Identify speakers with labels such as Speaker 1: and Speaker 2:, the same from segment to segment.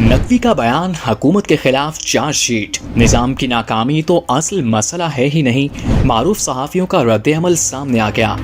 Speaker 1: नकवी का बयान हुकूमत के खिलाफ चार्जशीट, निज़ाम की नाकामी तो असल मसला है ही नहीं, मारूफ सहाफ़ियों का रद्द-ए-अमल सामने आ गया।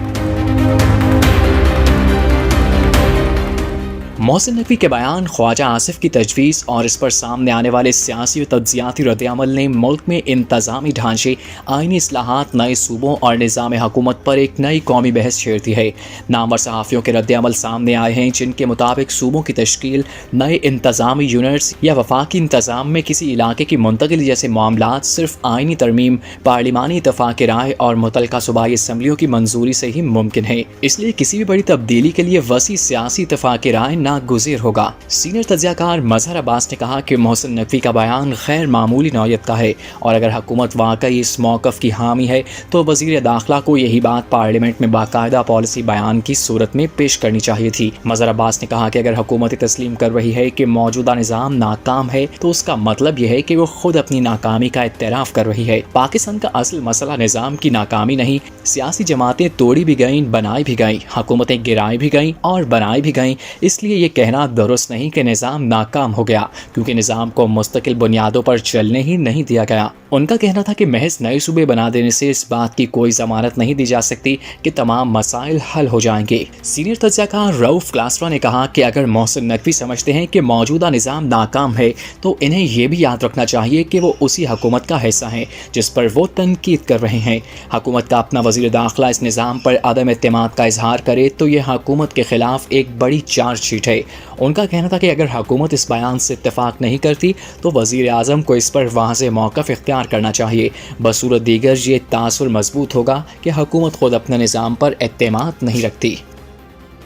Speaker 1: मोहसिन नकवी के बयान, ख्वाजा आसिफ की तजवीज़ और इस पर सामने आने वाले सियासी और तज्ज़ियाती रद्द-ए-अमल ने मुल्क में इंतज़ामी ढांचे, आइनी इस्लाहात, नए सूबों और निज़ाम हुकूमत पर एक नई कौमी बहस छेड़ दी है। नामवर सहाफ़ियों के रद्द-ए-अमल सामने आए हैं जिनके मुताबिक सूबों की तश्कील, नए इंतज़ामी यूनिट्स या वफाकी इंतज़ाम में किसी इलाके की मुंतकिली जैसे मामलात सिर्फ आइनी तरमीम, पार्लिमानी इत्तफ़ाक़ राय और मुतल्लिक़ा सूबाई असम्बलियों की मंजूरी से ही मुमकिन है। इसलिए किसी भी बड़ी तब्दीली के लिए वसी सियासी इत्तफ़ाक़ राय नागुज़ीर होगा। सीनियर तज्ज़ियाकार मज़हर अब्बास ने कहा कि मोहसिन नकवी का बयान गैर मामूली नौयत का है और अगर हुकूमत वाकई इस मौक़िफ़ की हामी है तो वज़ीर दाखिला को यही बात पार्लियामेंट में बाकायदा पॉलिसी बयान की सूरत में पेश करनी चाहिए थी। मज़हर अब्बास ने कहा कि अगर हुकूमत तस्लीम कर रही है कि मौजूदा निज़ाम नाकाम है तो उसका मतलब यह है कि वो खुद अपनी नाकामी का इत्तराफ़ कर रही है। पाकिस्तान का असल मसला निज़ाम की नाकामी नहीं, सियासी जमातें तोड़ी भी गईं, बनाई भी गईं, हुकूमतें गिराई भी गईं और बनाई भी गईं। इसलिए ये कहना दुरुस्त नहीं कि निज़ाम नाकाम हो गया, क्योंकि निज़ाम को मुस्तकिल बुनियादों पर चलने ही नहीं दिया गया। उनका कहना था कि महज नए सूबे बना देने से इस बात की कोई ज़मानत नहीं दी जा सकती कि तमाम मसाइल हल हो जाएंगे। सीनियर तज्ज़ियाकार रऊफ क्लासरा ने कहा कि अगर मोहसिन नकवी समझते हैं कि मौजूदा निज़ाम नाकाम है तो इन्हें यह भी याद रखना चाहिए कि वो उसी हुकूमत का हिस्सा हैं जिस पर वो तनकीद कर रहे हैं। हुकूमत का अपना वज़ीर दाखिला इस निज़ाम पर अदम एतमाद का इजहार करे तो यह हुकूमत के खिलाफ एक बड़ी चार्जशीट है। उनका कहना था कि अगर हुकूमत इस बयान से इत्तेफाक नहीं करती तो वज़ीर आज़म को इस पर वाज़ेह मौक़िफ़ इख्तियार करना चाहिए। बसूरत दीगर ये तासुर मजबूत होगा कि हुकूमत खुद अपने निज़ाम पर एतमाद नहीं रखती।